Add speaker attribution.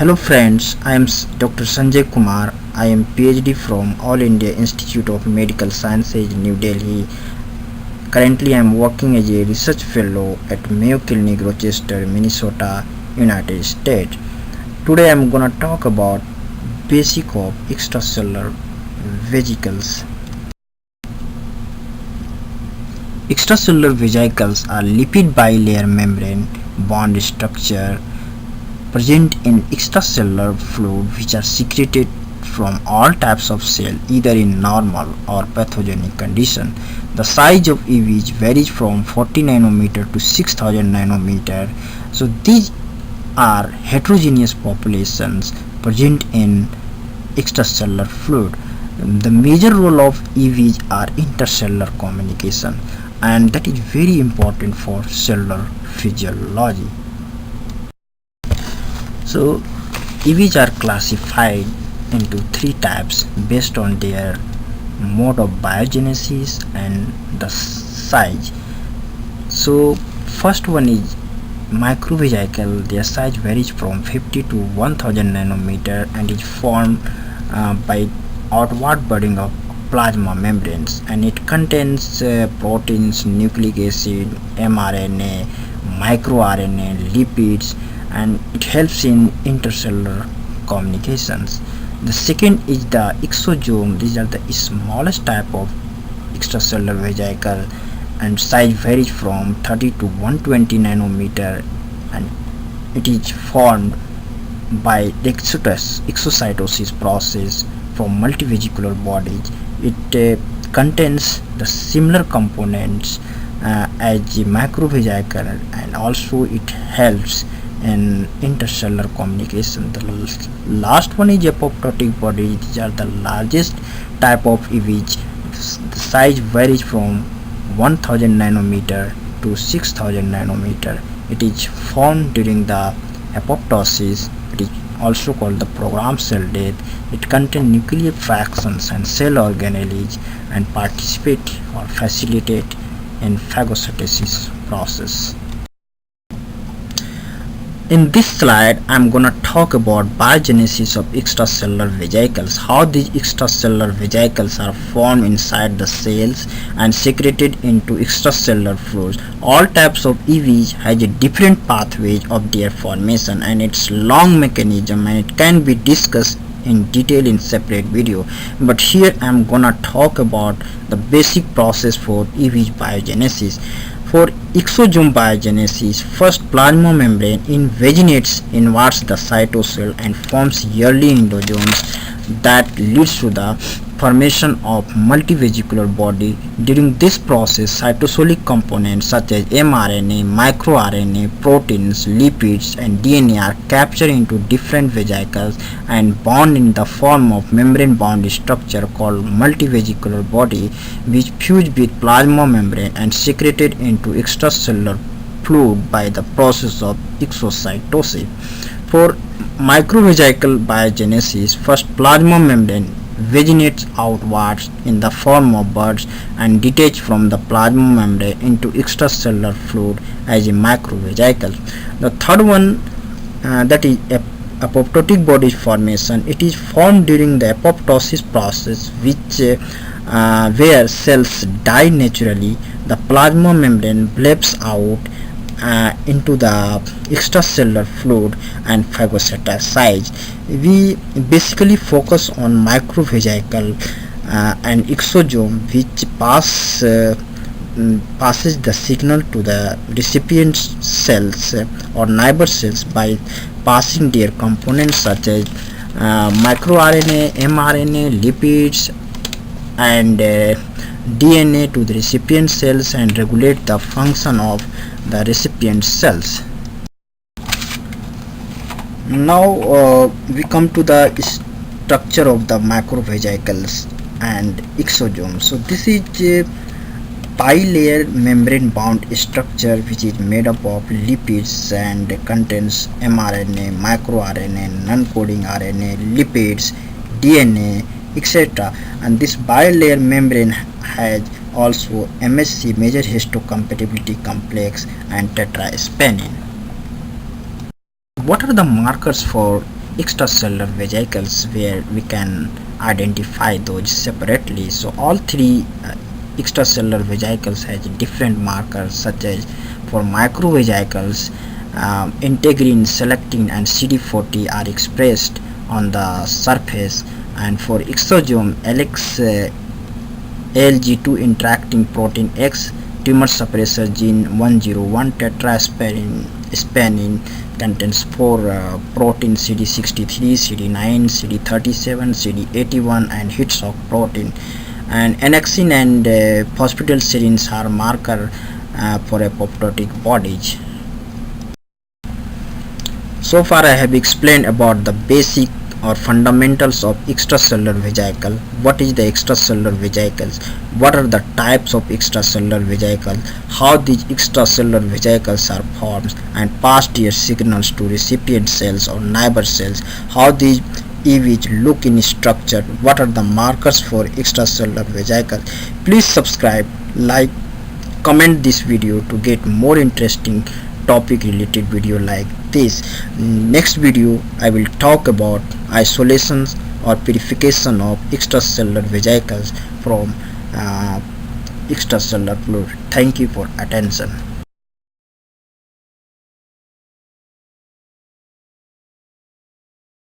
Speaker 1: Hello friends, I am Dr. Sanjay Kumar. I am PhD from All India Institute of Medical Sciences, New Delhi. Currently I am working as a research fellow at Mayo Clinic, Rochester, Minnesota, United States. Today I am gonna talk about basic of extracellular vesicles. Extracellular vesicles are lipid bilayer membrane bond structure present in extracellular fluid which are secreted from all types of cell either in normal or pathogenic condition. The size of EVs varies from 40 nanometer to 6000 nanometer. So these are heterogeneous populations present in extracellular fluid. The major role of EVs are intercellular communication, and that is very important for cellular physiology. So EVs are classified into three types based on their mode of biogenesis and the size. So first one is microvesicle. Their size varies from 50 to 1000 nanometer and is formed by outward budding of plasma membranes, and it contains proteins, nucleic acid, mRNA, microRNA, lipids, and it helps in intercellular communications. The second is the exosome. These are the smallest type of extracellular vesicle, and size varies from 30 to 120 nanometer, and it is formed by the exocytosis process from multivesicular bodies. It contains the similar components as the macrovesicle, and also it helps in intercellular communication. The last one is apoptotic body. These are the largest type of EVs. The size varies from 1000 nanometer to 6000 nanometer. It is formed during the apoptosis. It is also called the programmed cell death. It contains nuclear fractions and cell organelles and participate or facilitate in phagocytosis process. In this slide, I am gonna talk about biogenesis of extracellular vesicles, how these extracellular vesicles are formed inside the cells and secreted into extracellular fluids. All types of EVs has a different pathways of their formation and its long mechanism, and it can be discussed in detail in separate video, but here I am gonna talk about the basic process for EV's biogenesis. For exosome biogenesis, first plasma membrane invaginates inwards the cytosol and forms yearly endosomes that leads to the formation of multivesicular body. During this process, cytosolic components such as mRNA, microRNA, proteins, lipids, and DNA are captured into different vesicles and bound in the form of membrane bound structure called multivesicular body, which fuse with plasma membrane and secreted into extracellular fluid by the process of exocytosis. For microvesicle biogenesis, first plasma membrane vaginates outwards in the form of buds and detach from the plasma membrane into extracellular fluid as a microvesicle. The third one, that is apoptotic body formation. It is formed during the apoptosis process, which where cells die naturally. The plasma membrane bleeds out into the extracellular fluid and phagocytosis. We basically focus on microvesicle and exosome, which passes the signal to the recipient cells or neighbor cells by passing their components such as microRNA, mRNA, lipids, and DNA to the recipient cells and regulate the function of the recipient cells. Now we come to the structure of the macrovesicles and exosomes. So this is a bilayer membrane bound structure which is made up of lipids and contains mRNA, microRNA, non-coding RNA, lipids, DNA, etc. And this bilayer membrane has also MHC, major histocompatibility complex, and tetraspanin. What are the markers for extracellular vesicles, where we can identify those separately. So all three extracellular vesicles has different markers, such as for macrovesicles, integrin, selectin and CD40 are expressed on the surface, and for exosome ALG2 interacting protein X, tumor suppressor gene 101 tetraspanin contains 4 protein CD63, CD9, CD37, CD81 and heat shock protein, and annexin and phosphatidylserines are marker for apoptotic bodies. So far I have explained about the basic or fundamentals of extracellular vesicle. What is the extracellular vesicles? What are the types of extracellular vesicles? How these extracellular vesicles are formed and pass their signals to recipient cells or neighbor cells? How these EVs look in structure? What are the markers for extracellular vesicles? Please subscribe, like, comment this video to get more interesting topic related video like this. Next video I will talk about isolations or purification of extracellular vesicles from extracellular fluid. Thank you for attention.